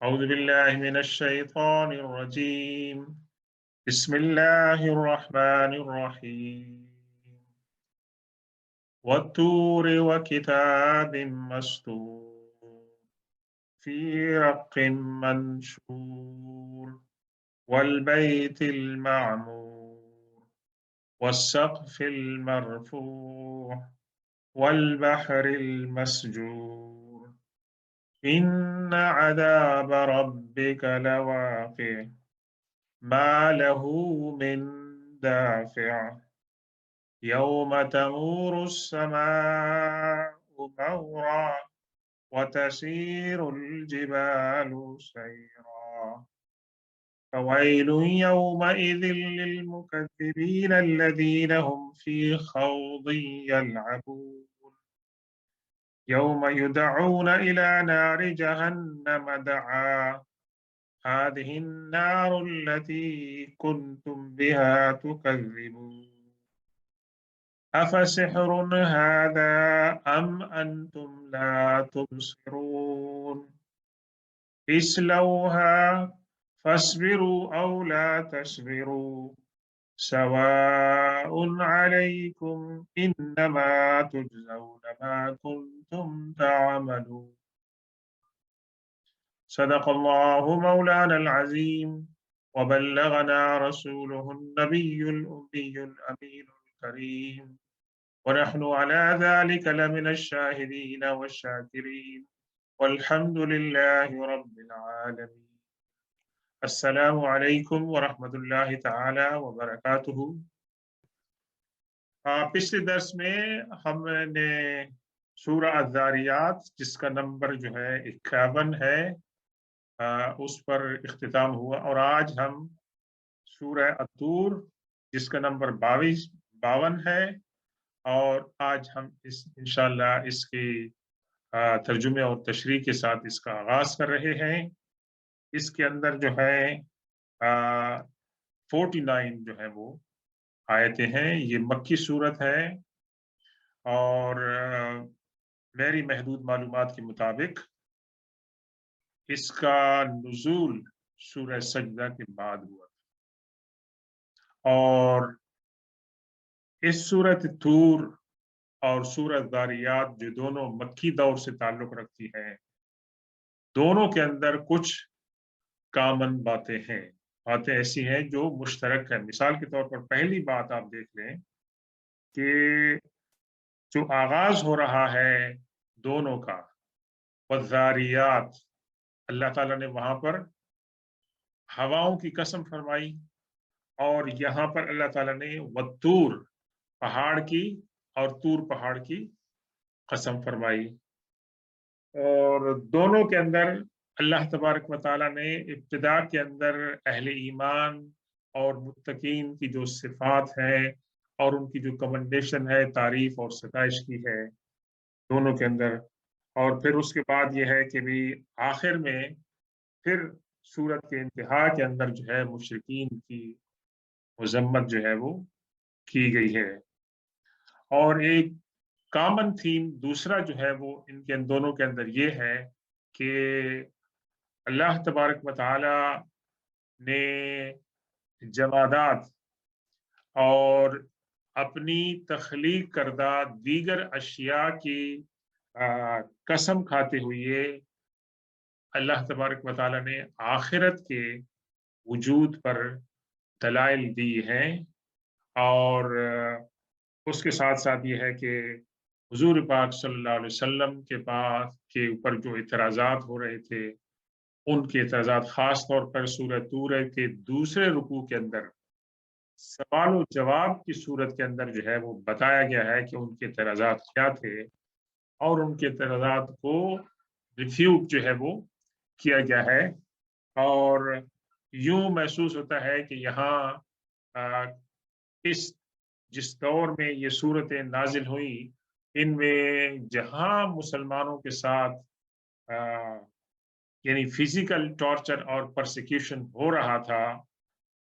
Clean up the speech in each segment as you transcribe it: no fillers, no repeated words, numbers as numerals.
أعوذ بالله من الشيطان الرجيم. بسم الله الرحمن الرحيم. والطور وكتاب مسطور في رق منشور والبيت المعمور والسقف المرفوع والبحر المسجور إن عذاب ربك لواقع ما له من دافع يوم تمور السماء مورا وتسير الجبال سيرا فويل يومئذ للمكذبين الذين هم في خوض يلعبون يوم يدعون إلى نار جهنم دعا هذه النار التي كنتم بها تكذبون أفسحر هذا أم أنتم لا تبصرون اصلوها فاصبروا أو لا تصبروا سواء عليكم إنما تجزون ما كنتم تعملون صدق الله مولانا العظيم وبلغنا رسوله النبي الأمي الأمين الكريم ونحن على ذلك لمن الشاهدين والشاكرين والحمد لله رب العالمين السلام علیکم ورحمۃ اللہ تعالی وبرکاتہ۔ پچھلے درس میں ہم نے سورہ الذاریات جس کا نمبر جو ہے 51 ہے اس پر اختتام ہوا، اور آج ہم سورہ الطور جس کا نمبر 52 ہے، اور آج ہم انشاءاللہ اس کی ترجمے اور تشریح کے ساتھ اس کا آغاز کر رہے ہیں۔ اس کے اندر جو ہے 49 جو ہے وہ آیتیں ہیں۔ یہ مکی صورت ہے، اور میری محدود معلومات کے مطابق اس کا نزول سورہ سجدہ کے بعد ہوا تھا، اور اس سورۃ طور اور سورہ الذاریات جو دونوں مکی دور سے تعلق رکھتی ہیں، دونوں کے اندر کچھ کامن باتیں ہیں، باتیں ایسی ہیں جو مشترک ہیں۔ مثال کے طور پر پہلی بات آپ دیکھ لیں کہ جو آغاز ہو رہا ہے دونوں کا، والذاریات، اللہ تعالیٰ نے وہاں پر ہواؤں کی قسم فرمائی، اور یہاں پر اللہ تعالیٰ نے والطور پہاڑ کی اور طور پہاڑ کی قسم فرمائی، اور دونوں کے اندر اللہ تبارک و تعالیٰ نے ابتدا کے اندر اہل ایمان اور متقین کی جو صفات ہیں اور ان کی جو کمنڈیشن ہے، تعریف اور ستائش کی ہے دونوں کے اندر، اور پھر اس کے بعد یہ ہے کہ بھی آخر میں پھر سورت کے انتہا کے اندر جو ہے مشرکین کی مذمت جو ہے وہ کی گئی ہے۔ اور ایک کامن تھیم دوسرا جو ہے وہ ان کے دونوں کے اندر یہ ہے کہ اللہ تبارک و تعالی نے جمادات اور اپنی تخلیق کردہ دیگر اشیاء کی قسم کھاتے ہوئے اللہ تبارک و تعالی نے آخرت کے وجود پر دلائل دی ہیں، اور اس کے ساتھ ساتھ یہ ہے کہ حضور پاک صلی اللہ علیہ وسلم کے پاس کے اوپر جو اعتراضات ہو رہے تھے، ان کے اعتراضات خاص طور پر سورہ طور کے دوسرے رکوع کے اندر سوال و جواب کی صورت کے اندر جو ہے وہ بتایا گیا ہے کہ ان کے اعتراضات کیا تھے، اور ان کے اعتراضات کو ریفیوٹ جو ہے وہ کیا گیا ہے۔ اور یوں محسوس ہوتا ہے کہ یہاں جس دور میں یہ صورتیں نازل ہوئیں، ان میں جہاں مسلمانوں کے ساتھ یعنی فزیکل ٹارچر اور پرسیکیوشن ہو رہا تھا،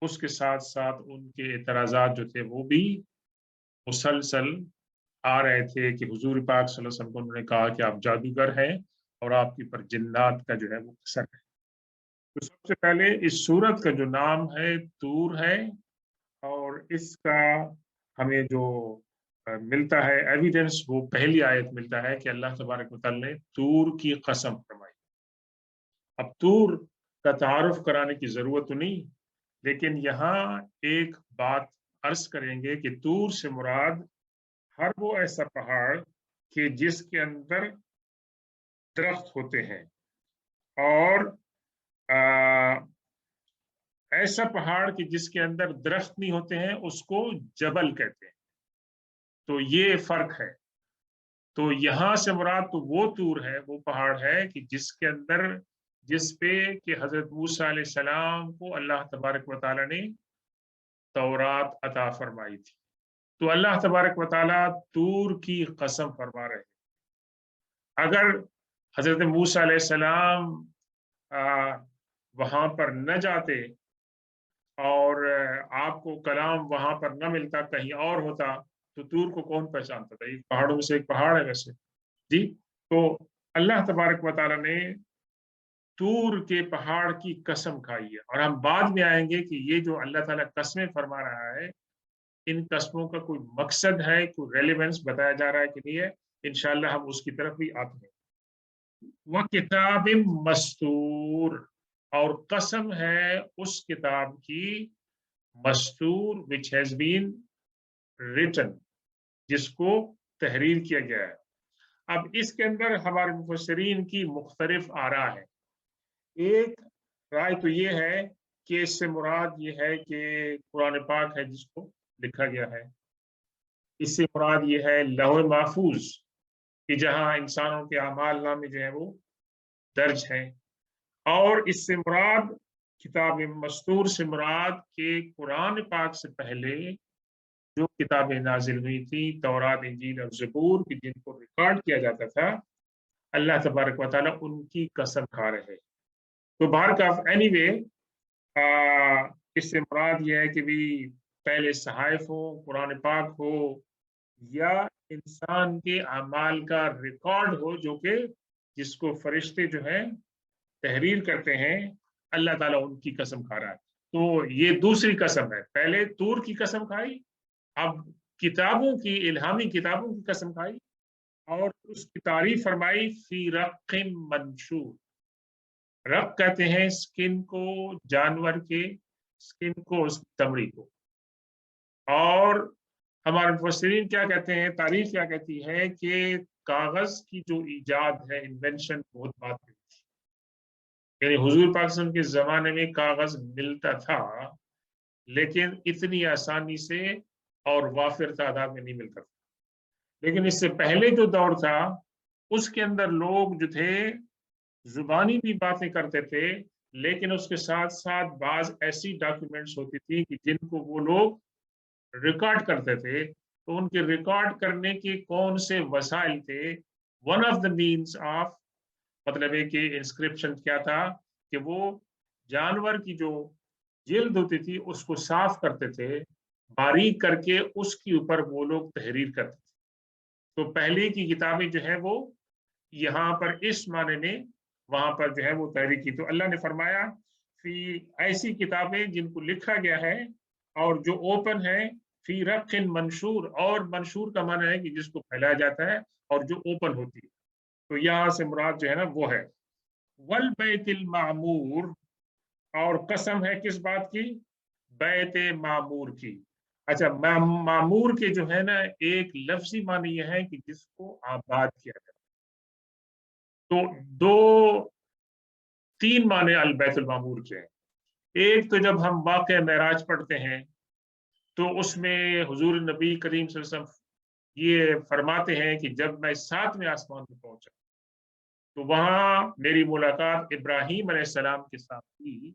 اس کے ساتھ ساتھ ان کے اعتراضات جو تھے وہ بھی مسلسل آ رہے تھے کہ حضور پاک صلی اللہ علیہ وسلم کو انہوں نے کہا کہ آپ جادوگر ہیں اور آپ کے پر جنات کا جو ہے وہ اثر ہے۔ तो सबसे पहले इस सूरत का जो नाम है तूर है, और इसका हमें जो मिलता है एविडेंस, वो पहली आयत मिलता है कि अल्लाह तबारक व तआला ने तूर की कसम फरमाई। अब तूर का तारुफ कराने की जरूरत तो नहीं, लेकिन यहाँ एक बात अर्ज करेंगे कि तूर से मुराद हर वो ऐसा पहाड़ कि जिसके अंदर दरख्त होते हैं, और आ, ऐसा पहाड़ कि जिसके अंदर दरख्त नहीं होते हैं उसको जबल कहते हैं। तो ये फर्क है। तो यहां से मुराद तो वो तूर है, वो पहाड़ है कि जिसके अंदर, जिस पे कि हजरत मूसा अलैहि सलाम को अल्लाह तबारक व तआला ने तौरात अता फरमाई थी। तो अल्लाह तबारक व तआला तूर की कसम फरमा रहे हैं। अगर हजरत मूसा अलैहि सलाम वहां पर न जाते और आपको कलाम वहां पर न मिलता, कहीं और होता, तो तूर को कौन पहचानता था? ये पहाड़ों में से एक पहाड़ है वैसे। जी। तो अल्लाह तबारक व तआला ने तूर के पहाड़ की कसम खाई है, और हम बाद में आएंगे कि ये जो अल्लाह ताला कस्में फरमा रहा है, इन कस्मों का कोई मकसद है, कोई रेलेवेंस बताया जा रहा है कि नहीं है। इंशाअल्लाह हम उसकी तरफ भी आते हैं। वह किताब मस्तूर, और कसम है उस किताब की, मस्तूर विच हैज बीन रिटन, जिसको तहरीर किया गया है। अब इसके अंदर हमारे मुफस्सिरीन की मुख्तलिफ आरा है। एक राय तो ये है कि इससे मुराद ये है कि कुरान पाक है जिसको लिखा गया है। इससे मुराद ये है लौह महफूज, कि जहां इंसानों के अमाल नामे जो है वो दर्ज हैं। और इससे मुराद, किताब मस्तूर से मुराद के कुरान पाक से पहले जो किताबें नाजिल हुई थी, तौरात, इंजील और ज़बूर, कि जिनको रिकॉर्ड किया जाता था, अल्लाह तबारक व तआला उनकी कसम खा रहे हैं। तो बाहर का एनीवे, इससे मुराद यह है कि भी पहले सहाइफ हो, कुरान पाक हो, या इंसान के अमाल का रिकॉर्ड हो, जो कि जिसको फरिश्ते जो है तहरीर करते हैं, अल्लाह ताला उनकी कसम खा रहा है। तो ये दूसरी कसम है। पहले तूर की कसम खाई, अब किताबों की, इल्हामी किताबों की कसम खाई, और उसकी तारीफ फरमाई फी रक्किन मंशूर। रक कहते हैं स्किन को, जानवर के स्किन को, उस चमड़ी को। और हमारे मुफस्सिरीन क्या कहते हैं, तारीख क्या कहती है कि कागज की जो इजाद है, इन्वेंशन, बहुत बात हुई थी। यानी हुजूर पाक सल्लल्लाहु अलैहि वसल्लम के जमाने में कागज मिलता था, लेकिन इतनी आसानी से और वाफिर तादाद में नहीं मिलता था। लेकिन इससे पहले जो दौर था, उसके अंदर लोग जो थे जुबानी भी बातें करते थे, लेकिन उसके साथ साथ बाज ऐसी डॉक्यूमेंट्स होती थी कि जिनको वो लोग रिकॉर्ड करते थे। तो उनके रिकॉर्ड करने के कौन से वसाइल थे? One of the means of, मतलब है कि इंस्क्रिप्शन क्या था, कि वो जानवर की जो जिल्द होती थी उसको साफ करते थे, बारीक करके उसके ऊपर वो लोग तहरीर करते थे। तो पहले की किताबें जो है वो यहाँ पर इस माने में वहां पर जो है वो तहरीर की। तो अल्लाह ने फरमाया फी, ऐसी किताबें जिनको लिखा गया है और जो ओपन है, फी रक्किन मंशूर, और मंशूर का माना है कि जिसको फैलाया जाता है और जो ओपन होती है। तो यहाँ से मुराद जो है ना वो है वल बैतिल मामूर। और कसम है किस बात की? बैत मामूर की। अच्छा, मामूर के जो है ना, एक लफ्जी मानी यह है कि जिसको आबाद किया जाए। तो दो, तीन माने अल बैतुल मामूर के हैं। एक तो जब हम वाक़या मेराज पढ़ते हैं, तो उसमें हुजूर नबी करीम सल्लल्लाहु अलैहि वसल्लम ये फरमाते हैं कि जब मैं 7वें आसमान पे पहुंचा, तो वहां मेरी मुलाकात इब्राहीम अलैहिस्सलाम के साथ हुई,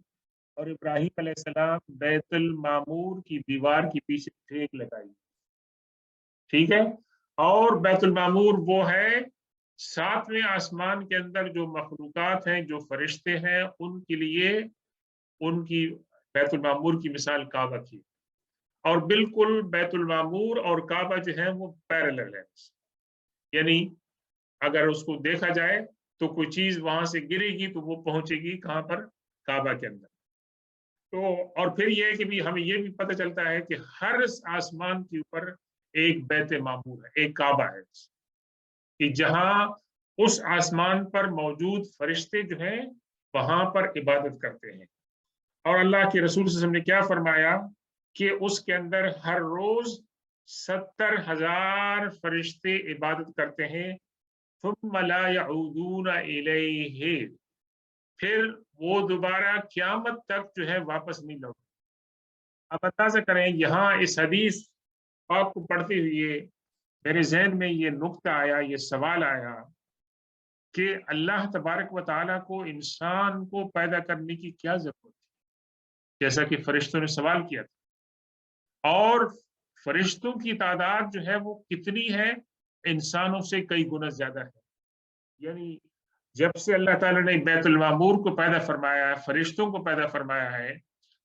और इब्राहीम अलैहिस्सलाम बैतुल मामूर की दीवार के पीछे टेक लगाई। ठीक है। और बैतुल मामूर वो है 7वें आसमान के अंदर जो मखलूकात हैं, जो फरिश्ते हैं, उनके लिए उनकी बैतुल मामूर की मिसाल काबा की। और बिल्कुल बैतुल मामूर और काबा जो है वो पैरेलल है। यानी अगर उसको देखा जाए तो कोई चीज वहां से गिरेगी तो वो पहुंचेगी कहां पर? काबा के अंदर। तो और फिर ये है कि भी हमें ये भी पता चलता है कि हर आसमान के ऊपर एक बैत मामूर है, एक काबा है, कि जहां उस आसमान पर मौजूद फरिश्ते जो हैं वहां पर इबादत करते हैं। और अल्लाह के रसूल सल्लल्लाहु अलैहि वसल्लम ने क्या फरमाया कि उसके अंदर हर रोज 70,000 फरिश्ते इबादत करते हैं, थुम्मा ला यऊदून इलैहि, फिर वो दोबारा क़यामत तक जो है वापस नहीं लौटे। आप अंदाजा करें, यहाँ इस हदीस पाक को पढ़ते हुए मेरे जहन में ये नुक्ता आया, ये सवाल आया कि अल्लाह तबारक व तआला को इंसान को पैदा करने की क्या जरूरत है, जैसा कि फरिश्तों ने सवाल किया था। और फरिश्तों की तादाद जो है वो कितनी है, इंसानों से कई गुना ज्यादा है। यानी जब से अल्लाह ताला ने बैतुल मामूर को पैदा फरमाया है, फरिश्तों को पैदा फरमाया है,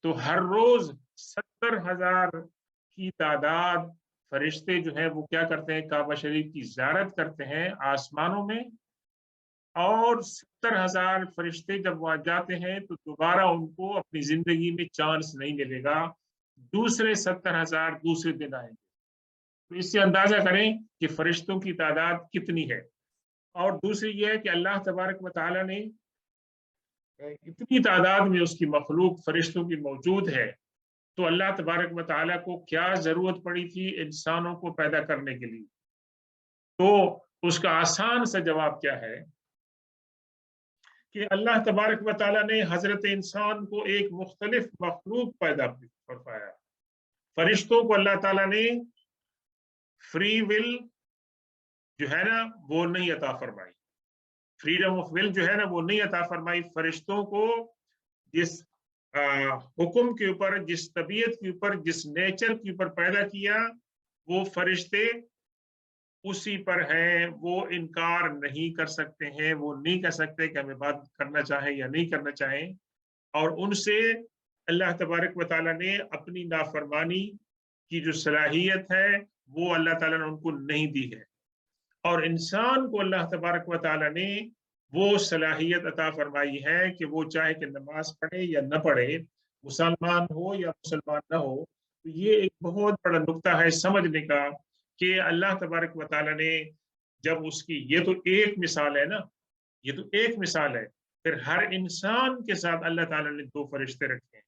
तो हर रोज 70,000 की तादाद फरिश्ते जो है वो क्या करते हैं, काबा शरीफ की ज़ियारत करते हैं आसमानों में। और 70,000 फरिश्ते जब वहां जाते हैं तो दोबारा उनको अपनी जिंदगी में चांस नहीं मिलेगा, दूसरे 70,000 दूसरे दिन आएंगे। तो इससे अंदाजा करें कि फरिश्तों की तादाद कितनी है। और दूसरी ये है कि अल्लाह तबारक व तआला ने इतनी तादाद में उसकी मखलूक फरिश्तों की मौजूद है, तो अल्लाह तबारक व तआला को क्या जरूरत पड़ी थी इंसानों को पैदा करने के लिए। तो उसका आसान सा जवाब क्या है कि अल्लाह तबारक व तआला ने हजरत इंसान को एक मुख्तलिफ मखलूक पैदा फरमाया। फरिश्तों को अल्लाह ताला ने फ्री विल जो है ना वो नहीं अता फरमाई, फ्रीडम ऑफ विल जो है ना वो नहीं अता फरमाई। फरिश्तों को जिस हुक्म के ऊपर, जिस तबीयत के ऊपर, जिस नेचर के ऊपर पैदा किया, वो फरिश्ते उसी पर हैं। वो इनकार नहीं कर सकते हैं, वो नहीं कह सकते कि हम इबादत करना चाहें या नहीं करना चाहें। और उनसे अल्लाह तबारक व तआला ने अपनी नाफरमानी की जो सलाहियत है वो अल्लाह ताला ने उनको नहीं दी है। और इंसान को अल्लाह तबारक व तआला ने वो सलाहियत अता फरमाई है कि वो चाहे कि नमाज पढ़े या न पढ़े, मुसलमान हो या मुसलमान न हो। तो ये एक बहुत बड़ा नुक्ता है समझने का कि अल्लाह तबारक व तआला ने जब उसकी, ये तो एक मिसाल है ना, ये तो एक मिसाल है। फिर हर इंसान के साथ अल्लाह ताला ने दो फरिश्ते रखे हैं।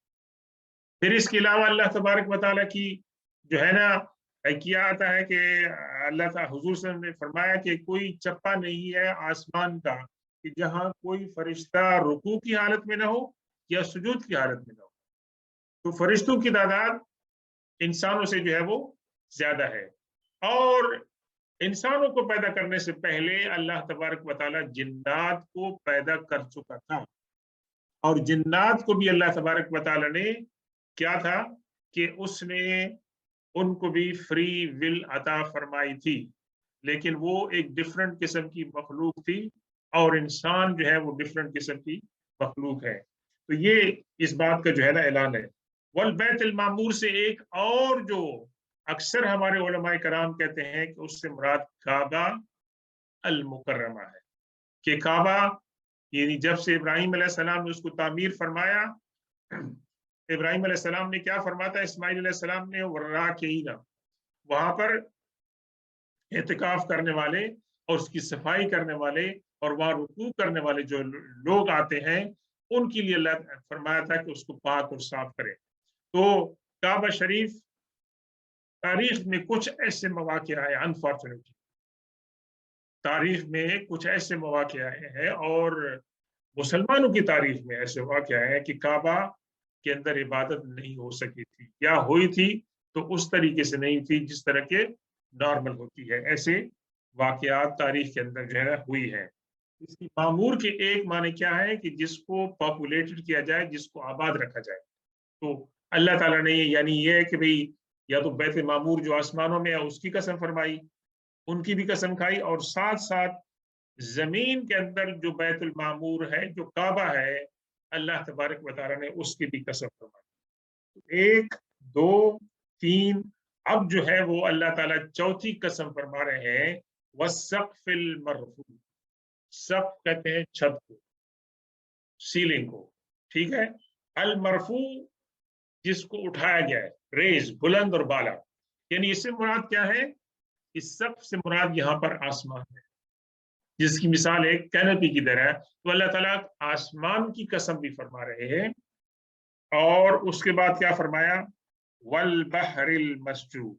फिर इसके अलावा अल्लाह तबारक व तआला की जो है ना किया आता है कि अल्लाह ताला हुजूर सल्लल्लाहु अलैहि वसल्लम ने फरमाया कि कोई चप्पा नहीं है आसमान का कि जहां कोई फरिश्ता रुकू की हालत में ना हो या सुजूद की हालत में ना हो। तो फरिश्तों की तादाद इंसानों से जो है वो ज्यादा है। और इंसानों को पैदा करने से पहले अल्लाह तबारक व तआला जिन्नात को पैदा कर चुका था। और जिन्नात को भी अल्लाह तबारक व तआला ने क्या था कि उसने उनको भी फ्री विल अता फरमाई थी, लेकिन वो एक डिफरेंट किस्म की मखलूक थी और इंसान जो है वो डिफरेंट किस्म की मखलूक है। तो ये इस बात का जो है ना ऐलान है। वल बैतुल मामूर से एक और जो अक्सर हमारे उलमाए कराम कहते हैं कि उससे मुराद काबा अल मुकर्रमा है, कि काबा यानी जब से इब्राहिम अलैहिस्सलाम ने उसको तामीर फरमाया, इब्राहिम अलैहिस्सलाम ने क्या फरमाता है, इस्माइल अलैहिस्सलाम ने वर्राकीना, वहां पर एतिकाफ करने वाले और उसकी सफाई करने वाले और वहां रुकू करने वाले जो लोग आते हैं उनके लिए अल्लाह फरमाया था कि उसको पाक और साफ करें। तो काबा शरीफ तारीख में कुछ ऐसे मौके आए, अनफॉर्चुनेटली तारीख में कुछ ऐसे मौके आए हैं और मुसलमानों की तारीख में ऐसे वाक़या है कि काबा के अंदर इबादत नहीं हो सकी थी, या हुई थी तो उस तरीके से नहीं थी जिस तरह के नॉर्मल होती है। ऐसे वाक़यात तारीख के अंदर जो है हुई है। इसकी मामूर के एक माने क्या है कि जिसको पॉपुलेटेड किया जाए, जिसको आबाद रखा जाए। तो अल्लाह ताला ने यानी ये है कि भाई या तो बैत मामूर जो आसमानों में है उसकी कसम फरमाई, उनकी भी कसम खाई, और साथ साथ जमीन के अंदर जो बैतुल मामूर है, जो काबा है, अल्लाह तबारक व तआला ने उसकी भी कसम फरमाई। एक, दो, तीन, अब जो है वो अल्लाह ताला चौथी कसम फरमा रहे हैं, वस्सक़्फ़िल मरफ़ू। सक़्फ़ कहते हैं छत को, सीलिंग को, ठीक है। अल मरफू जिसको उठाया गया है, रेज बुलंद और बाला, यानी इससे मुराद क्या है? इस सब से मुराद यहाँ पर आसमान है, जिसकी मिसाल एक कैनोपी की तरह है। तो अल्लाह ताला आसमान की कसम भी फरमा रहे हैं। और उसके बाद क्या फरमाया? वल बहरिल मस्जूर।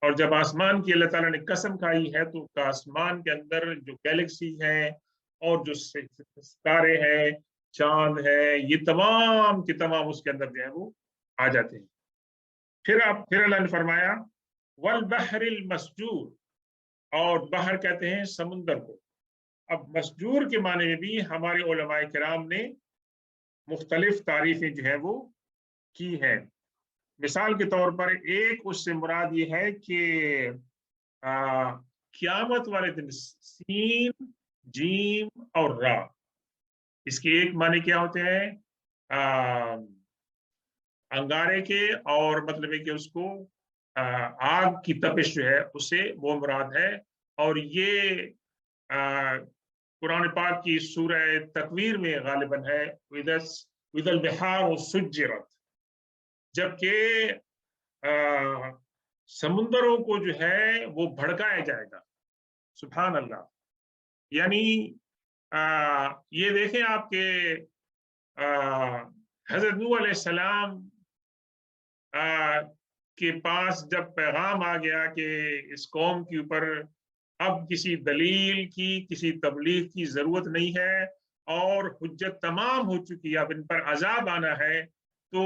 और जब आसमान की अल्लाह ताला ने कसम खाई है तो आसमान के अंदर जो गैलेक्सी है और जो सितारे हैं, चांद है, ये तमाम के तमाम उसके अंदर जो है वो आ जाते हैं। फिर अल्लाह ने फरमाया वल बहरिल मस्जूर, और बहर कहते हैं समुंदर को। अब मस्जूर के माने में भी हमारे उलमाए किराम ने मुख्तलिफ तारीफें जो है वो की हैं। मिसाल के तौर पर एक उससे मुराद ये है कि क़यामत वाले दिन, सीन, जीम और रा, इसके एक माने क्या होते हैं? अंगारे के, और मतलब है कि उसको आग की तपिश जो है उससे वो मुराद है। और ये कुरान पाक की सूरह तकवीर में गालिबन है, विदल बिहार सुज्जिरत, जबकि समुंदरों को जो है वो भड़काया जाएगा। सुभान अल्लाह। यानी ये देखें आपके हजरत नूह अलैहिस्सलाम के पास जब पैगाम आ गया कि इस कौम के ऊपर अब किसी दलील की, किसी तबलीग की जरूरत नहीं है और हुज्जत तमाम हो चुकी है, अब इन पर अजाब आना है, तो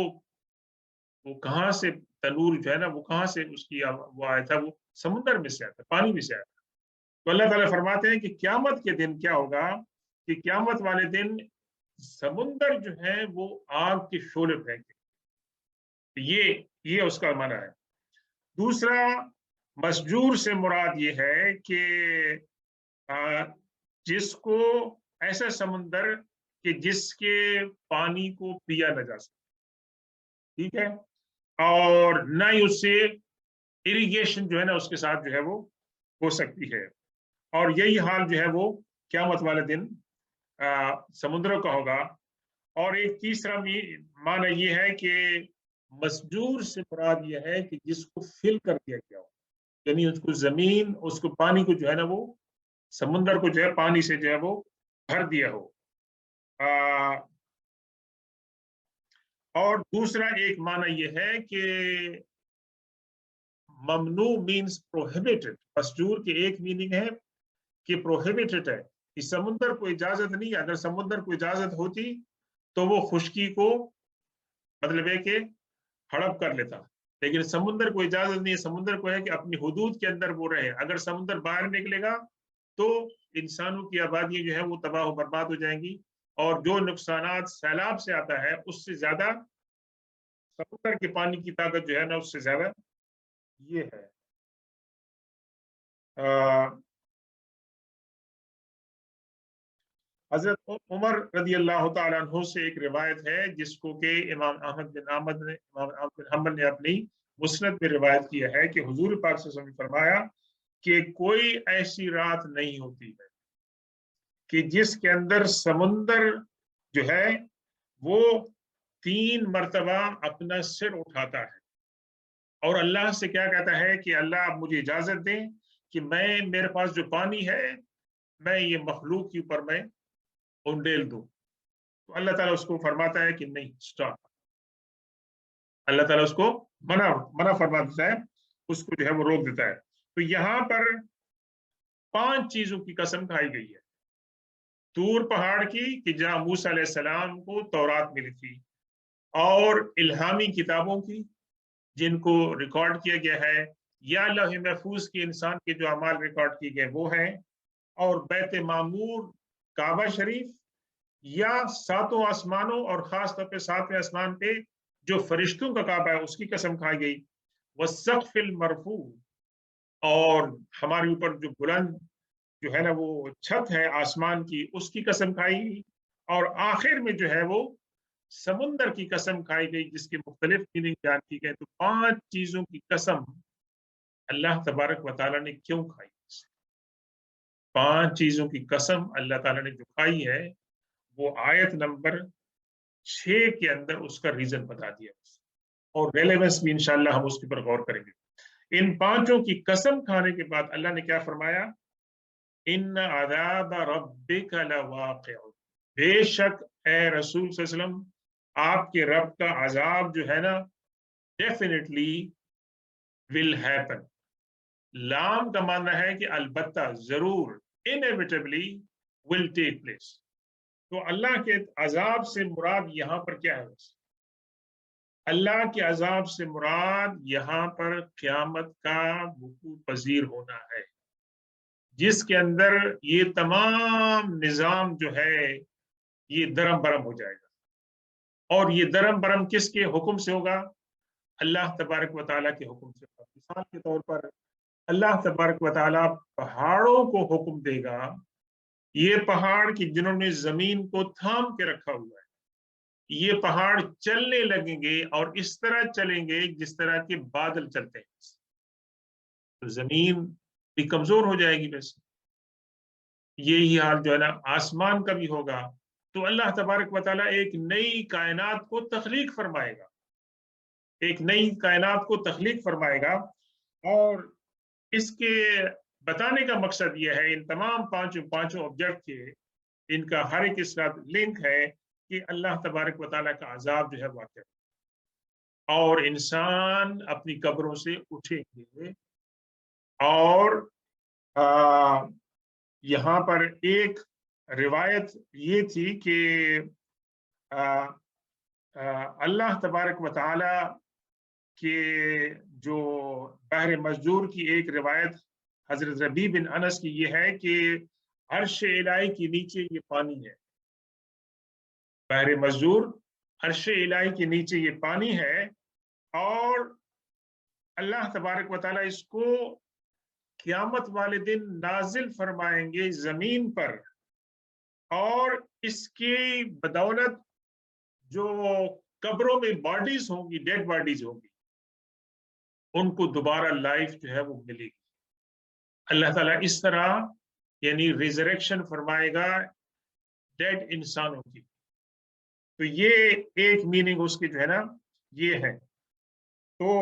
वो कहाँ से तनूर जो है ना, वो कहाँ से उसकी वो आया था? वो समुद्र में से आया था, पानी में से आया था। तो अल्लाह ताला फरमाते हैं कि क़यामत के दिन क्या होगा कि क़यामत वाले दिन समुद्र जो है वो आग के शोले फेंके। ये उसका माना है। दूसरा, मस्जूर से मुराद ये है कि जिसको ऐसा समुंदर कि जिसके पानी को पिया न जा सके, ठीक है, और न ही उससे इरिगेशन जो है ना उसके साथ जो है वो हो सकती है। और यही हाल जो है वो क़यामत वाले दिन समुद्रों का होगा। और एक तीसरा माना ये है कि मस्जूर से मुराद ये है कि जिसको फिल कर दिया गया हो, यानी उसको जमीन, उसको पानी को जो है ना वो समुंदर को जो है पानी से जो है वो भर दिया हो। और दूसरा एक माना ये है कि ममनू मीन्स प्रोहिबिटेड। मस्जूर की एक मीनिंग है कि प्रोहिबिटेड है, कि समुंदर को इजाजत नहीं है। अगर समुंदर को इजाजत होती तो वो खुश्की को मतलब है कि हड़प कर लेता, लेकिन समुंदर को इजाजत नहीं है। समुंदर को है कि अपनी हुदूद के अंदर वो रहे। अगर समुंदर बाहर निकलेगा तो इंसानों की आबादी जो है वो तबाह बर्बाद हो जाएंगी, और जो नुकसानात सैलाब से आता है उससे ज्यादा समुंदर के पानी की ताकत जो है ना उससे ज्यादा ये है। हजरत उमर रदी अल्लाह तआला अन्हु से एक रिवायत है जिसको कि इमाम अहमद बिन हम्बल ने अपनी मुस्नद में रिवायत किया है कि हुजूर पाक सल्लल्लाहु अलैहि वसल्लम ने फरमाया कि कोई ऐसी रात नहीं होती है कि जिसके अंदर समुंदर जो है वो 3 मरतबा अपना सिर उठाता है और अल्लाह से क्या कहता है कि अल्लाह आप मुझे इजाजत दें कि मैं, मेरे पास जो पानी है, मैं ये मखलूक के ऊपर मैं उंडेल दूं। तो अल्लाह ताला उसको फरमाता है कि नहीं, स्टॉप। अल्लाह ताला उसको मना मना फरमा देता है, उसको जो है वो रोक देता है। तो यहाँ पर 5 चीजों की कसम खाई गई है। तूर पहाड़ की, कि जहां मूसा अलैहिस्सलाम को तौरात मिली थी, और इल्हामी किताबों की जिनको रिकॉर्ड किया गया है, या लौह महफूज के इंसान के जो अमाल रिकॉर्ड किए गए वो हैं, और बैत मामूर, काबा शरीफ, या 7 आसमानों और खास तौर पे 7वें आसमान पे जो फरिश्तों का काबा है उसकी कसम खाई गई। वस्सक़्फ़िल मरफू, और हमारे ऊपर जो बुलंद जो है ना वो छत है आसमान की, उसकी कसम खाई गई। और आखिर में जो है वो समुंदर की कसम खाई गई, जिसकी मुख्तलिफ मीनिंग बयान की गई। तो 5 चीजों की कसम अल्लाह तबारक व तआला ने क्यों खाई? 5 चीजों की कसम अल्लाह ताला ने जो खाई है वो आयत नंबर 6 के अंदर उसका रीजन बता दिया, और रेलेवेंस भी इंशाल्लाह हम उसके ऊपर गौर करेंगे। इन 5 की कसम खाने के बाद अल्लाह ने क्या फरमाया, इन्न अज़ाब रब्बिका लवाक़िअ, बेशक ए रसूल सल्लल्लाहु अलैहि वसल्लम, आपके रब का अजाब जो है ना, डेफिनेटली विल हैपन। लाम का मानना है कि अलबत्ता, जरूर, इनएविटेबली विल टेक प्लेस। तो अल्लाह के अजाब से मुराद यहां पर क्या है? अल्लाह के अजाब से मुराद यहां पर क़यामत का वक़ू पजीर होना है, जिसके अंदर ये तमाम निजाम जो है ये दरम बरम हो जाएगा। और ये दरम बरम किसके हुक्म से होगा? अल्लाह तबारक व तआला के हुक्म से होगा। मिसाल के तौर पर अल्लाह तबारक व तआला पहाड़ों को हुक्म देगा, ये पहाड़ की जिन्होंने जमीन को थाम के रखा हुआ है, ये पहाड़ चलने लगेंगे और इस तरह चलेंगे जिस तरह के बादल चलते हैं, तो जमीन भी कमजोर हो जाएगी। वैसे यही हाल जो है ना आसमान का भी होगा। तो अल्लाह तबारक व तआला एक नई कायनात को तख्लीक फरमाएगा, एक नई कायनात को तख्लीक फरमाएगा। और इसके बताने का मकसद यह है, इन तमाम पांचों ऑब्जेक्ट के, इनका हर एक के साथ लिंक है कि अल्लाह तबारक व तआला का अजाब जो है वाक़ई, और इंसान अपनी कब्रों से उठेंगे। और यहाँ पर एक रिवायत ये थी कि अल्लाह तबारक व तआला के जो बहर मजदूर की एक रिवायत हजरत रबी बिन अनस की ये है कि अर्श इलाही के नीचे ये पानी है, बहर मजदूर अर्श इलाही के नीचे ये पानी है, और अल्लाह तबारक व तआला इसको क़यामत वाले दिन नाजिल फरमाएंगे जमीन पर, और इसकी बदौलत जो कब्रों में बॉडीज होंगी, डेड बॉडीज होंगी, उनको दोबारा लाइफ जो है वो मिलेगी। अल्लाह ताला इस तरह यानी रिजरेक्शन फरमाएगा डेड इंसानों की। तो ये एक मीनिंग उसकी जो है ना ये है। तो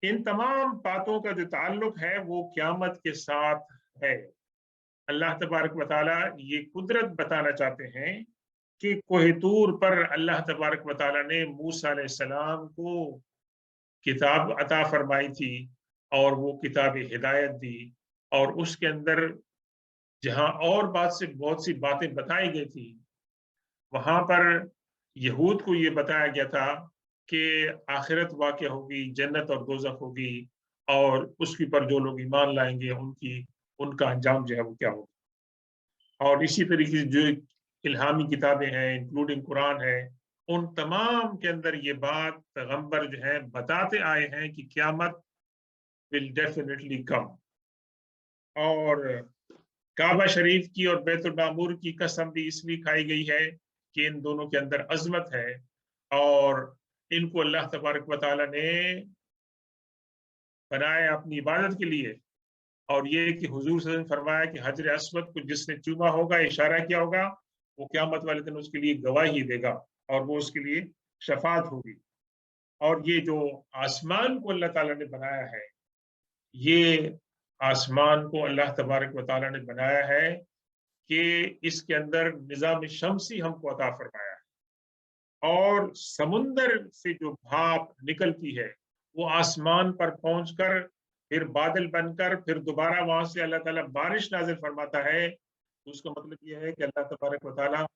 इन तमाम बातों का जो ताल्लुक है वो क़यामत के साथ है। अल्लाह तबारक व तआला ये कुदरत बताना चाहते हैं कि कोह तूर पर अल्लाह तबारक व तआला ने मूसा अलैहिस्सलाम को किताब अता फरमाई थी, और वो किताब हिदायत दी, और उसके अंदर जहां और बहुत सी बातें बताई गई थी, वहां पर यहूद को ये बताया गया था कि आखिरत वाक़या होगी, जन्नत और दोज़ख होगी, और उसके पर जो लोग ईमान लाएंगे उनका अंजाम जो है वो क्या होगा। और इसी तरीके से जो इल्हामी किताबें हैं, इंक्लूडिंग कुरान है, उन तमाम के अंदर ये बात पैगंबर जो है बताते आए हैं कि क़यामत विल डेफिनेटली कम। और काबा शरीफ की और बैतुल मामूर की कसम भी इसलिए खाई गई है कि इन दोनों के अंदर अजमत है, और इनको अल्लाह तबारक व तआला ने बनाया अपनी इबादत के लिए। और ये कि हुजूर सल्लल्लाहु अलैहि वसल्लम फरमाया कि हजर अस्वद को जिसने चूमा होगा, इशारा किया होगा, वो क़यामत वाले दिन उसके लिए गवाही देगा, और वो उसके लिए शफात होगी। और ये जो आसमान को अल्लाह ताला ने बनाया है, ये आसमान को अल्लाह तबारक व तआला ने बनाया है कि इसके अंदर निज़ाम शम्सी हमको अता फरमाया है, और समुंदर से जो भाप निकलती है वो आसमान पर पहुंचकर फिर बादल बनकर फिर दोबारा वहां से अल्लाह ताला बारिश नाज़िल फरमाता है। तो उसका मतलब ये है कि अल्लाह तबारक व तआला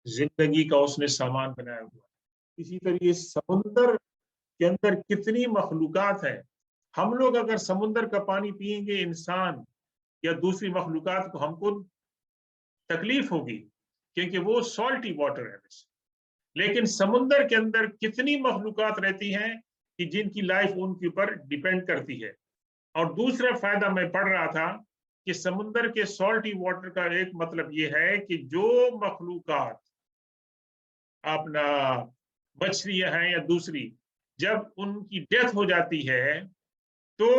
जिंदगी का उसने सामान बनाया हुआ है। इसी तरीके समुंदर के अंदर कितनी मखलूकात है। हम लोग अगर समुंदर का पानी पिएंगे, इंसान या दूसरी मखलूकात को हमको तकलीफ होगी, क्योंकि वो सॉल्टी वाटर है। लेकिन समुंदर के अंदर कितनी मखलूकात रहती हैं कि जिनकी लाइफ उनके ऊपर डिपेंड करती है। और दूसरा फायदा मैं पढ़ रहा था कि समुंदर के सॉल्टी वाटर का एक मतलब ये है कि जो मखलूकात अपना मछलियां हैं या दूसरी, जब उनकी डेथ हो जाती है तो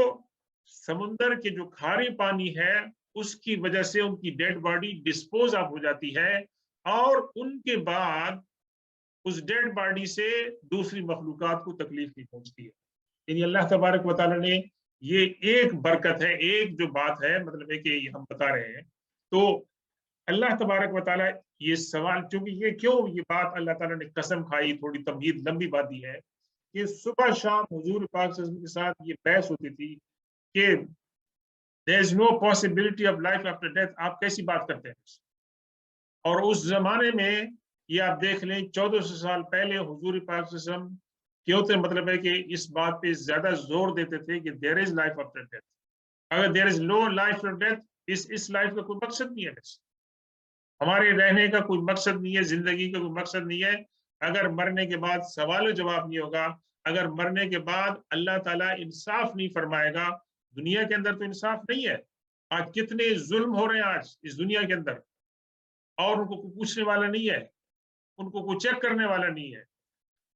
समुंदर के जो खारे पानी है उसकी वजह से उनकी डेड बॉडी डिस्पोज ऑफ हो जाती है, اور ان کے بعد اس ڈیڈ باڈی سے دوسری مخلوقات کو تکلیف نہیں پہنچتی ہے. یعنی اللہ تبارک و تعالیٰ نے یہ ایک برکت ہے, ایک جو بات ہے, مطلب ہے کہ یہ ہم بتا رہے ہیں. تو اللہ تبارک و تعالیٰ یہ سوال, چونکہ یہ کیوں یہ بات اللہ تعالیٰ نے قسم کھائی, تھوڑی تمہید لمبی بات دی ہے کہ صبح شام حضور پاک صلی اللہ علیہ وسلم کے ساتھ یہ بحث ہوتی تھی کہ there is no possibility of life after death. آپ کیسی بات کرتے ہیں؟ اور اس زمانے میں یہ آپ دیکھ لیں 1400 سال پہلے حضور پاک صلی اللہ علیہ وسلم کیوں تھے, مطلب ہے کہ اس بات پہ زیادہ زور دیتے تھے کہ there is life after death. اگر there is no life after death, us life کا کوئی مقصد نہیں ہے, ہمارے رہنے کا کوئی مقصد نہیں ہے, زندگی کا کوئی مقصد نہیں ہے. اگر مرنے کے بعد سوال و جواب نہیں ہوگا, اگر مرنے کے بعد اللہ تعالیٰ انصاف نہیں فرمائے گا, دنیا کے اندر تو انصاف نہیں ہے. آج کتنے ظلم ہو رہے ہیں آج اس دنیا کے اندر, اور ان کو کوئی پوچھنے والا نہیں ہے, ان کو کوئی چیک کرنے والا نہیں ہے.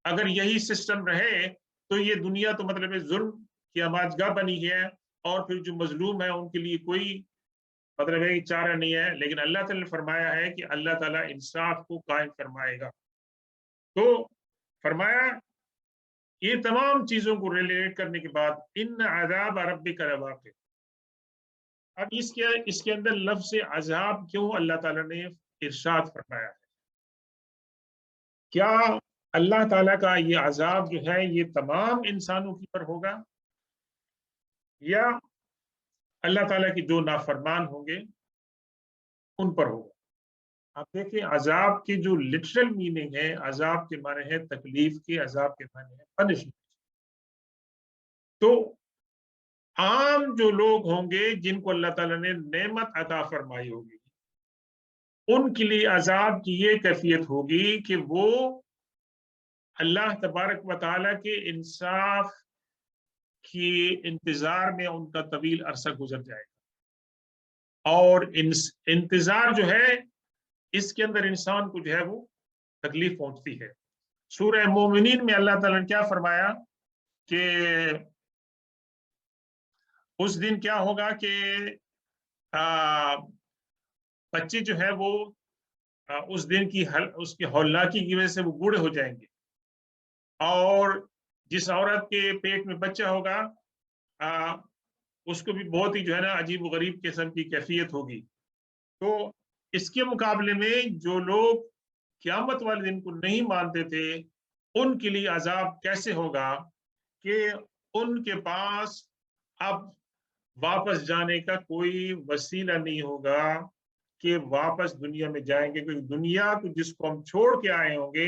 اگر یہی سسٹم رہے تو یہ دنیا تو مطلب ہے ظلم کی آماجگاہ بنی ہے, اور پھر جو مظلوم ہے ان کے لیے کوئی مطلب ہے کہ چارہ نہیں ہے. لیکن اللہ تعالیٰ نے فرمایا ہے کہ اللہ تعالیٰ انصاف کو قائم فرمائے گا. تو فرمایا یہ تمام چیزوں کو ریلیٹ کرنے کے بعد ان عذاب ربک لواقع. اب اس کے اندر لفظ عذاب کیوں اللہ تعالیٰ نے ارشاد فرمایا ہے؟ کیا اللہ تعالیٰ کا یہ عذاب جو ہے یہ تمام انسانوں کی پر ہوگا, یا اللہ تعالیٰ کی جو نافرمان ہوں گے ان پر ہوگا؟ آپ دیکھیں عذاب کی جو لٹرل میننگ ہے, عذاب کے معنی ہے تکلیف کے, عذاب کے معنی ہے پنشمنٹ. تو عام جو لوگ ہوں گے جن کو اللہ تعالیٰ نے نعمت عطا فرمائی ہوگی, ان کے لیے عذاب کی یہ کیفیت ہوگی کہ وہ اللہ تبارک و تعالیٰ کے انصاف کی انتظار میں ان کا طویل عرصہ گزر جائے گا. اور انتظار جو ہے اس کے اندر انسان کو جو ہے وہ تکلیف پہنچتی ہے. سورہ مومنین میں اللہ تعالیٰ نے کیا فرمایا کہ اس دن کیا ہوگا کہ بچے جو ہے وہ اس دن کی اس کی ہولناکی کی وجہ سے وہ بوڑھے ہو جائیں گے, اور جس عورت کے پیٹ میں بچہ ہوگا اس کو بھی بہت ہی جو ہے نا عجیب و غریب قسم کی کیفیت ہوگی. تو اس کے مقابلے میں جو لوگ قیامت والے دن کو نہیں مانتے تھے ان کے لیے عذاب کیسے ہوگا کہ ان کے پاس اب واپس جانے کا کوئی وسیلہ نہیں ہوگا کہ واپس دنیا میں جائیں گے, کیونکہ دنیا کو جس کو ہم چھوڑ کے آئے ہوں گے,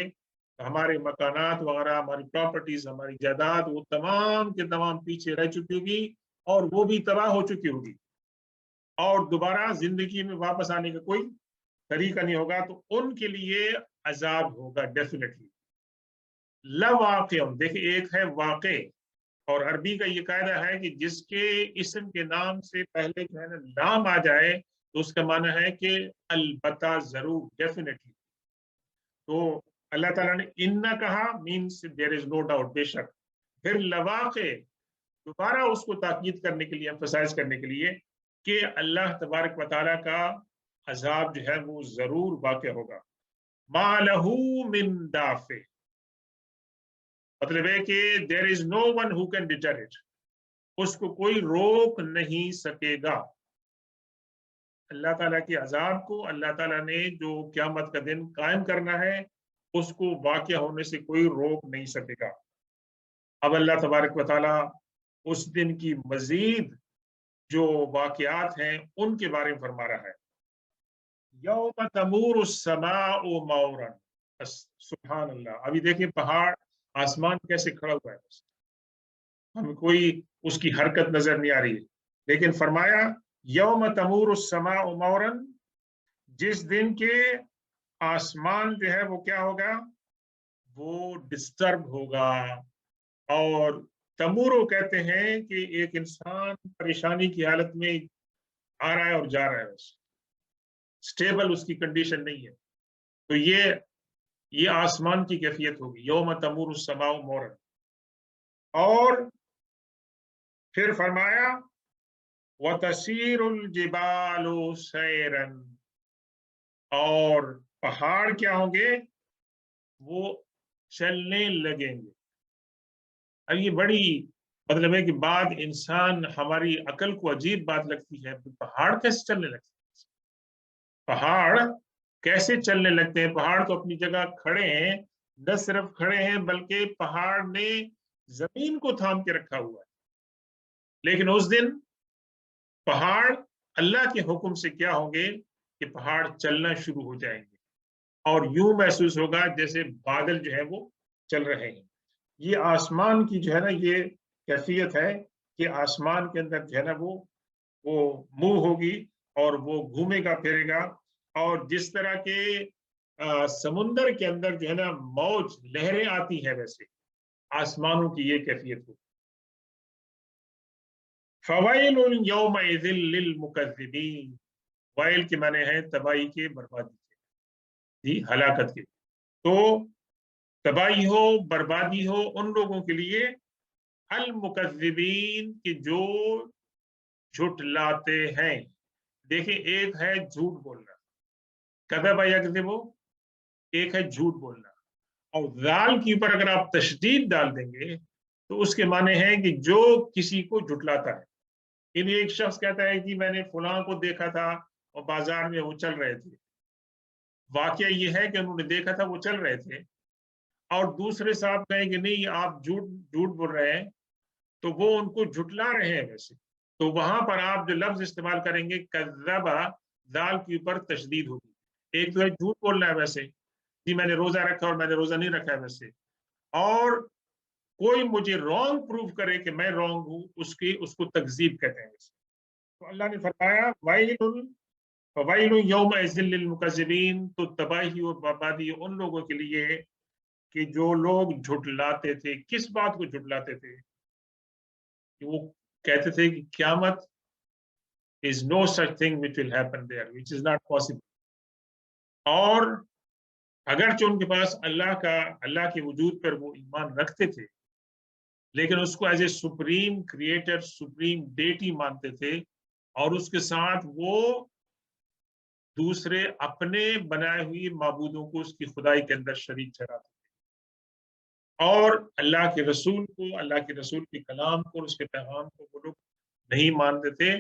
ہمارے مکانات وغیرہ, ہماری پراپرٹیز, ہماری جائیداد, وہ تمام کے تمام پیچھے رہ چکی ہوگی اور وہ بھی تباہ ہو چکی ہوگی, اور دوبارہ زندگی میں واپس آنے کا کوئی طریقہ نہیں ہوگا. تو ان کے لیے عذاب ہوگا ڈیفینیٹلی. لواقع, دیکھیں ایک ہے واقع, اور عربی کا یہ قاعدہ ہے کہ جس کے اسم کے نام سے پہلے جو ہے نا نام آ جائے تو اس کا معنی ہے کہ البتہ, ضرور, ڈیفینیٹلی. تو اللہ تعالیٰ نے ان کہا means there is no doubt, بے شک. پھر لواقع دوبارہ اس کو تاکید کرنے کے لیے, ایمفسائز کرنے کے لیے کہ اللہ تبارک و تعالیٰ کا عذاب جو ہے وہ ضرور واقع ہوگا. ما لہ من دافع, مطلب ہے کہ there is no one who can deter it, اس کو کوئی روک نہیں سکے گا. اللہ تعالیٰ کے عذاب کو اللہ تعالیٰ نے جو قیامت کا دن قائم کرنا ہے اس کو واقع ہونے سے کوئی روک نہیں سکے گا. اب اللہ تبارک و تعالیٰ اس دن کی مزید جو واقعات ہیں ان کے بارے میں فرما رہا ہے. یوم تمور السماء مورا, سبحان اللہ. ابھی دیکھیں پہاڑ, آسمان کیسے کھڑا ہوا ہے, ہمیں کوئی اس کی حرکت نظر نہیں آ رہی ہے, لیکن فرمایا یوم تمور السماء مورا, جس دن کے آسمان جو ہے وہ کیا ہوگا, وہ ڈسٹرب ہوگا. اور تمورو کہتے ہیں کہ ایک انسان پریشانی کی حالت میں آ رہا ہے اور جا رہا ہے, سٹیبل اس کی کنڈیشن نہیں ہے. تو یہ آسمان کی کیفیت ہوگی, یوم تمور السماء مورا. اور پھر فرمایا وَتَسِيرُ الْجِبَالُ سَيْرًا, اور पहाड़ क्या होंगे, वो चलने लगेंगे। अब ये बड़ी मतलब है कि बात इंसान हमारी अकल को अजीब बात लगती है, पहाड़ कैसे चलने लगते हैं? पहाड़ कैसे चलने लगते हैं? पहाड़ तो अपनी जगह खड़े हैं, न सिर्फ खड़े हैं बल्कि पहाड़ ने जमीन को थाम के रखा हुआ है। लेकिन उस दिन पहाड़ अल्लाह के हुक्म से क्या होंगे कि पहाड़ चलना शुरू हो जाएंगे और यूं महसूस होगा जैसे बादल जो है वो चल रहे हैं। ये आसमान की जो है ना ये कैफियत है कि आसमान के अंदर जो है ना वो मूव होगी और वो घूमेगा फिरेगा। और जिस तरह के समुंदर के अंदर जो है ना मौज लहरें आती हैं, वैसे आसमानों की ये कैफियत होगी। फवाइलुन यौमइज़िन लिलमुकज़्ज़िबीन, वाइल के माने हैं तबाही के, बर्बादी के, जी हलाकत के। तो तबाही हो, बर्बादी हो उन लोगों के लिए अल मुकज़्ज़िबीन कि जो झुठलाते हैं। देखिए, एक है झूठ बोलना, कज़ब यकज़िबु, एक है झूठ बोलना। और जाल के ऊपर अगर आप तशदीद डाल देंगे तो उसके माने हैं कि जो किसी को झुठलाता है। इन एक शख्स कहता है कि मैंने फलां को देखा था और बाजार में वो चल रहे थे, वाकया ये है कि उन्होंने देखा था, वो चल रहे थे। और दूसरे साहब कहें कि नहीं आप झूठ झूठ बोल रहे हैं, तो वो उनको झुठला रहे हैं वैसे। तो वहां पर आप जो लफ्ज इस्तेमाल करेंगे कज़्ज़बा, दाल के ऊपर तशदीद होगी। एक तो है झूठ बोलना है वैसे, जी मैंने रोजा रखा और मैंने रोजा नहीं रखा है वैसे। और कोई मुझे रॉन्ग प्रूव करे कि मैं रॉन्ग हूं, उसकी उसको तकजीब कहते हैं वैसे। तो अल्लाह ने फरमाया वाइलुन फवाइलुन यौमइज़िन लिलमुकज़्ज़िबीन, तो तबाही और बर्बादी उन लोगों के लिए कि जो लोग झुठलाते थे। किस बात को झुठलाते थे? कि वो कहते थे कि क़यामत is no such thing which will happen there, which is not possible। और अगरचे उनके पास अल्लाह के वजूद पर वो ईमान रखते थे, लेकिन उसको as a supreme creator, supreme deity मानते थे। और उसके साथ वो दूसरे अपने बनाए हुए माबूदों को उसकी खुदाई के अंदर शरीक ठहराते थे। और अल्लाह के रसूल को, अल्लाह के रसूल के कलाम को, उसके पैगाम को वो लोग नहीं मानते थे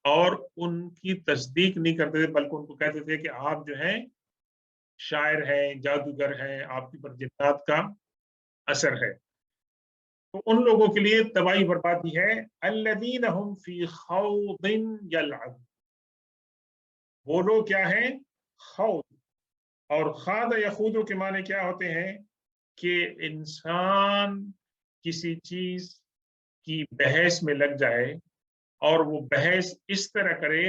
और उनकी तस्दीक नहीं करते थे, बल्कि उनको कहते थे कि आप जो हैं शायर हैं, जादूगर हैं, आपके ऊपर जिन्नात का असर है। तो उन लोगों के लिए तबाही बर्बादी है। अल्लज़ीना हुम फी खौदिन यलअब, वो लोग क्या हैं? खौद। और खाद यखूदु के माने क्या होते हैं कि इंसान किसी चीज की बहस में लग जाए और वो बहस इस तरह करे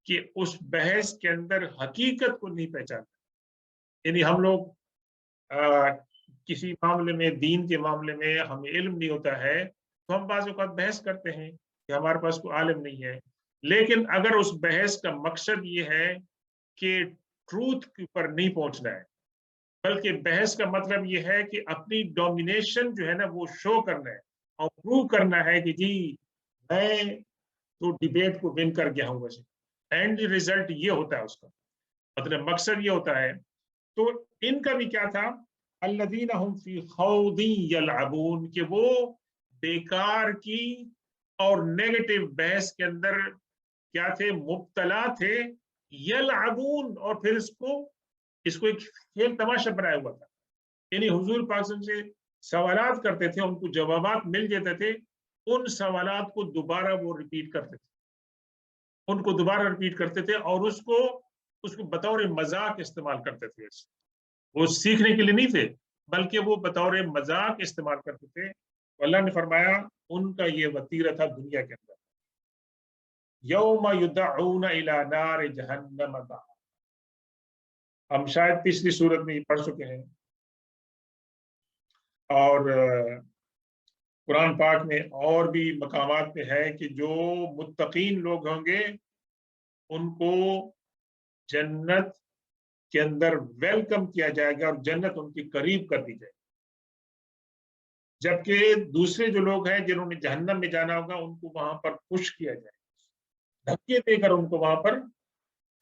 कि उस बहस के अंदर हकीकत को नहीं पहचानता। यानी हम लोग आ, किसी मामले में, दीन के मामले में हमें इल्म नहीं होता है, तो हम बाज़ औक़ात बहस करते हैं कि हमारे पास कोई आलिम नहीं है। लेकिन अगर उस बहस का मकसद ये है कि ट्रूथ के ऊपर नहीं पहुंचना है, बल्कि बहस का मतलब ये है कि अपनी डोमिनेशन जो है ना वो शो करना है और प्रूव करना है कि जी मैं तो डिबेट को विन कर गया हूं वैसे। एंड रिजल्ट ये होता है उसका, मतलब मकसद ये होता है। तो इनका भी क्या था? अल्लज़ीना हुम फी खौदिन यलअबून, कि वो बेकार की और नेगेटिव बहस के अंदर क्या थे? मुब्तला थे। यलअबून, और फिर इसको इसको एक खेल तमाशा बनाया हुआ था। यानी हुजूर पाक से सवालात करते थे, उनको जवाबात मिल जाते थे, उन सवालात को दोबारा वो रिपीट करते थे, उनको दोबारा रिपीट करते थे और उसको उसको बतौर मजाक इस्तेमाल करते थे। वो सीखने के लिए नहीं थे, बल्कि वो बतौर मजाक इस्तेमाल करते थे। तो अल्लाह ने फरमाया उनका ये वतीरा था दुनिया के अंदर। यौम युदऊना इला नार जहन्नम दा, हम शायद पिछली सूरत में ये पढ़ चुके हैं। और कुरान पाक में और भी मकामात पे है कि जो मुत्तकीन लोग होंगे उनको जन्नत के अंदर वेलकम किया जाएगा और जन्नत उनके करीब कर दी जाएगी। जबकि दूसरे जो लोग हैं जिन्होंने जहन्नम में जाना होगा उनको वहां पर पुश किया जाएगा, धक्के देकर उनको वहां पर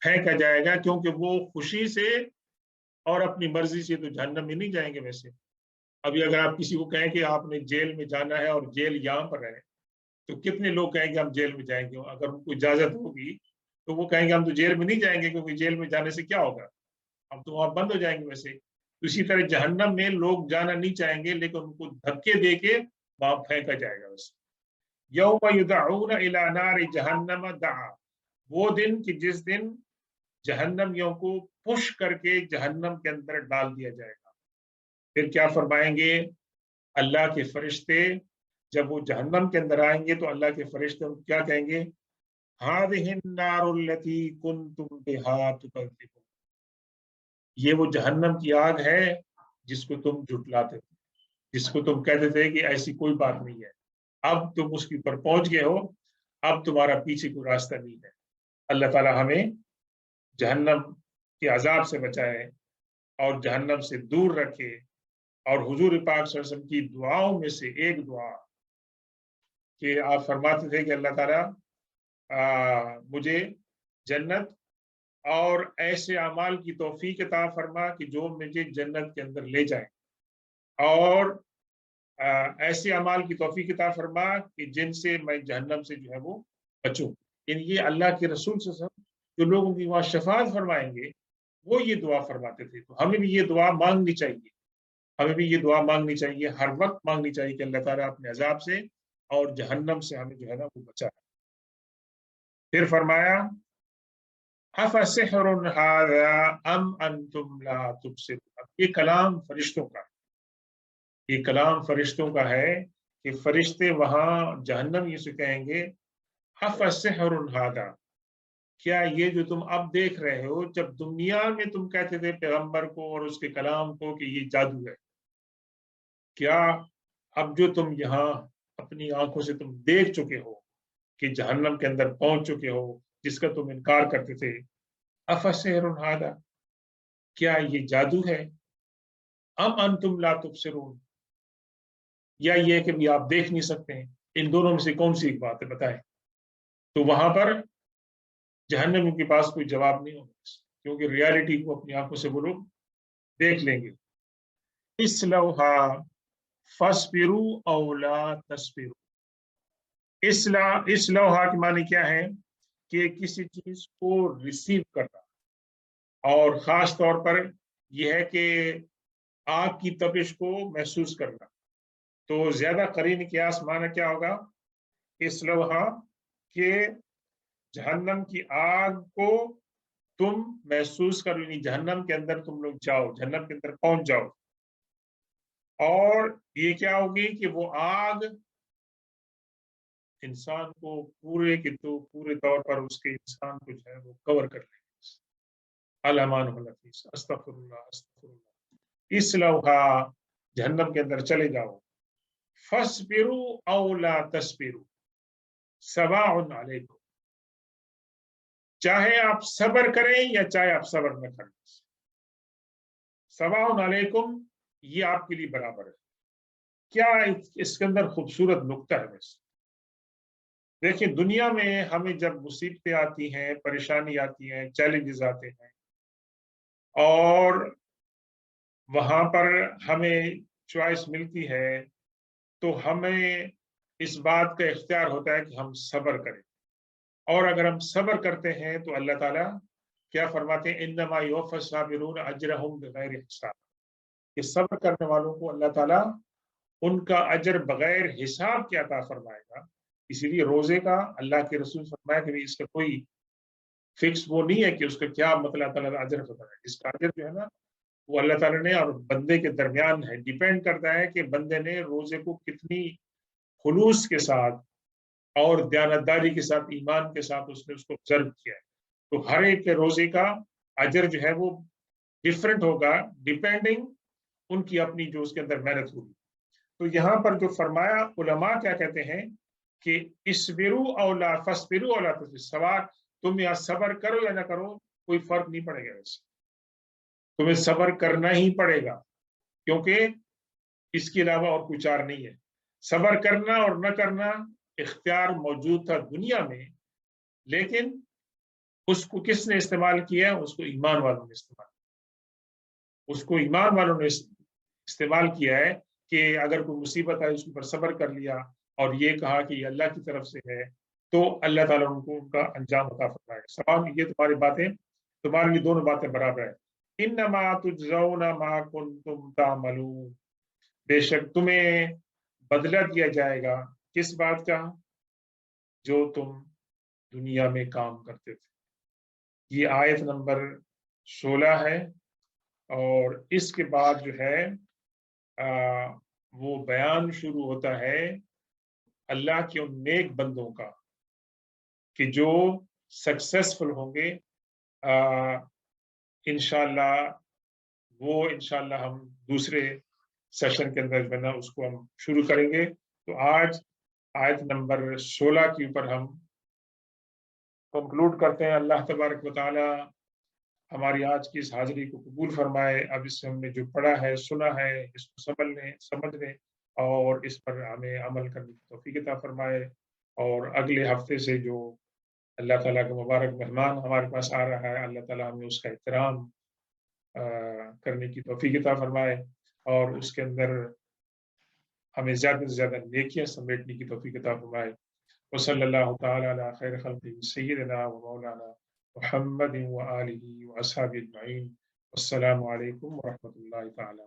फेंका जाएगा, क्योंकि वो खुशी से اور اپنی مرضی سے تو جہنم میں نہیں جائیں گے ویسے. ابھی اگر آپ کسی کو کہیں کہ آپ نے جیل میں جانا ہے اور جیل یہاں پر ہے تو کتنے لوگ کہیں گے ہم جیل میں جائیں گے. اگر ان کو اجازت ہوگی تو وہ کہیں گے ہم تو جیل میں نہیں جائیں گے کیونکہ جیل میں جانے سے کیا ہوگا, ہم تو وہاں بند ہو جائیں گے ویسے. اسی طرح جہنم میں لوگ جانا نہیں چاہیں گے لیکن ان کو دھکے دے کے وہاں پھینکا جائے گا ویسے. یوم یدعون الی نار جہنم دعا, وہ دن کہ جس دن جہنمیوں کو پش کر کے جہنم کے اندر ڈال دیا جائے گا. پھر کیا فرمائیں گے اللہ کے فرشتے جب وہ جہنم کے اندر آئیں گے تو اللہ کے فرشتے کیا کہیں گے, هذه النار التي كنتم بها تكذبون, یہ وہ جہنم کی آگ ہے جس کو تم جھٹلاتے تھے, جس کو تم کہتے تھے کہ ایسی کوئی بات نہیں ہے, اب تم اس کے اوپر پہنچ گئے ہو, اب تمہارا پیچھے کوئی راستہ نہیں ہے. اللہ تعالی ہمیں جہنم کے عذاب سے بچائے اور جہنم سے دور رکھے. اور حضور پاک صلی اللہ علیہ وسلم کی دعاؤں میں سے ایک دعا کہ آپ فرماتے تھے کہ اللہ تعالیٰ مجھے جنت اور ایسے اعمال کی توفیق عطا فرما کہ جو مجھے جنت کے اندر لے جائیں, اور ایسے اعمال کی توفیق عطا فرما کہ جن سے میں جہنم سے جو ہے وہ بچوں. یعنی یہ اللہ کے رسول صلی اللہ علیہ وسلم جو لوگوں کی وہاں شفاعت فرمائیں گے وہ یہ دعا فرماتے تھے. تو ہمیں بھی یہ دعا مانگنی چاہیے, ہمیں بھی یہ دعا مانگنی چاہیے, ہر وقت مانگنی چاہیے کہ اللہ تعالیٰ اپنے عذاب سے اور جہنم سے ہمیں جو ہے نا وہ بچا. پھر فرمایا افسحر ھذا ام انتم لا تبصرون, یہ کلام فرشتوں کا, یہ کلام فرشتوں کا ہے کہ فرشتے وہاں جہنم یہ سے کہیں گے افسحر ھذا, کیا یہ جو تم اب دیکھ رہے ہو, جب دنیا میں تم کہتے تھے پیغمبر کو اور اس کے کلام کو کہ یہ جادو ہے, کیا اب جو تم یہاں اپنی آنکھوں سے تم دیکھ چکے ہو کہ جہنم کے اندر پہنچ چکے ہو جس کا تم انکار کرتے تھے, افسحر ھذا, کیا یہ جادو ہے, ام انتم لا تبصرون, یا یہ کہ بھی آپ دیکھ نہیں سکتے ہیں, ان دونوں میں سے کون سی ایک بات ہے بتائیں. تو وہاں پر جہنم کے پاس کوئی جواب نہیں ہوگا کیونکہ ریالٹی کو اپنی آنکھوں سے وہ لوگ دیکھ لیں گے. اصلوہا فاصبروا او لا تصبروا, اصلوہا کے معنی کیا ہے کہ کسی چیز کو ریسیو کرنا, اور خاص طور پر یہ ہے کہ آگ کی تپش کو محسوس کرنا. تو زیادہ قرین قیاس معنی کیا ہوگا اصلوہا, کہ جہنم کی آگ کو تم محسوس کرو, یعنی جہنم کے اندر تم لوگ جاؤ, جہنم کے اندر پہنچ جاؤ. اور یہ کیا ہوگی کہ وہ آگ انسان کو پورے کے تو پورے طور پر اس کے انسان کو جو ہے وہ کور کر لے گی. الامان النفیس, استغفر اللہ استغفر اللہ. اصلوہا, جہنم کے اندر چلے جاؤ. فاصبروا او لا تصبروا سواء علیکم, چاہے آپ صبر کریں یا چاہے آپ صبر نہ کریں, سواء علیکم, یہ آپ کے لیے برابر ہے. کیا اس کے اندر خوبصورت نقطہ ہے. ویسے دیکھیں دنیا میں ہمیں جب مصیبتیں آتی ہیں, پریشانی آتی ہیں, چیلنجز آتے ہیں, اور وہاں پر ہمیں چوائس ملتی ہے تو ہمیں اس بات کا اختیار ہوتا ہے کہ ہم صبر کریں. اور اگر ہم صبر کرتے ہیں تو اللہ تعالیٰ کیا فرماتے ہیں انما یوفی الصابرون اجرہم بغیر حساب, کہ صبر کرنے والوں کو اللہ تعالیٰ ان کا اجر بغیر حساب کے عطا فرمائے گا. اسی لیے روزے کا اللہ کے رسول فرمایا کہ اس کا کوئی فکس وہ نہیں ہے کہ اس کا کیا مطلب تعالیٰ اجر ہوتا ہے. اس کا اجر جو ہے نا وہ اللہ تعالیٰ نے اور بندے کے درمیان ہے, ڈیپینڈ کرتا ہے کہ بندے نے روزے کو کتنی خلوص کے ساتھ اور دیانتداری کے ساتھ, ایمان کے ساتھ اس نے اس کو آبزرو کیا ہے. تو ہر ایک کے روزے کا اجر جو ہے وہ ڈفرینٹ ہوگا ڈیپینڈنگ ان کی اپنی جو اس کے اندر محنت ہوگی. تو یہاں پر جو فرمایا علماء کیا کہتے ہیں کہ اصبروا او لا فاصبروا او لا تصبروا, سوال تم یا صبر کرو یا نہ کرو کوئی فرق نہیں پڑے گا. ویسے تمہیں صبر کرنا ہی پڑے گا کیونکہ اس کے علاوہ اور کوئی چار نہیں ہے. صبر کرنا اور نہ کرنا اختیار موجود تھا دنیا میں, لیکن اس کو کس نے استعمال کیا, اس کو ایمان والوں نے استعمال کیا. اس کو ایمان والوں نے استعمال کیا ہے کہ اگر کوئی مصیبت آئی اس کے اوپر صبر کر لیا اور یہ کہا کہ یہ اللہ کی طرف سے ہے تو اللہ تعالیٰ ان کو ان کا انجام عطا فرمائے گا۔ سوال یہ تمہاری باتیں، تمہارے لیے دونوں باتیں برابر ہیں۔ انما تجزون ما کنتم تعملون، بے شک تمہیں بدلہ دیا جائے گا کس بات کا؟ جو تم دنیا میں کام کرتے تھے۔ یہ آیت نمبر 16 ہے، اور اس کے بعد جو ہے وہ بیان شروع ہوتا ہے اللہ کے ان نیک بندوں کا کہ جو سکسیسفل ہوں گے۔ انشاءاللہ وہ انشاءاللہ ہم دوسرے سیشن کے اندر بنا اس کو ہم شروع کریں گے۔ تو آج آیت نمبر 16 کے اوپر ہم کنکلوڈ کرتے ہیں۔ اللہ تبارک و تعالی ہماری آج کی اس حاضری کو قبول فرمائے۔ اب اس سے ہم نے جو پڑھا ہے، سنا ہے، اس کو سمجھنے اور اس پر ہمیں عمل کرنے کی توفیق عطا فرمائے۔ اور اگلے ہفتے سے جو اللہ تعالیٰ کا مبارک مہمان ہمارے پاس آ رہا ہے، اللہ تعالیٰ ہمیں اس کا احترام کرنے کی توفیق عطا فرمائے، اور اس کے اندر ہمیں زیادہ سے زیادہ نیکیاں سمیٹنے کی توفیق عطا فرمائے۔ وصلی اللہ تعالیٰ علی خیر خلقہ سیدنا و مولانا محمد و آلہ و اصحابہ اجمعین۔ السلام علیکم ورحمۃ اللہ تعالیٰ۔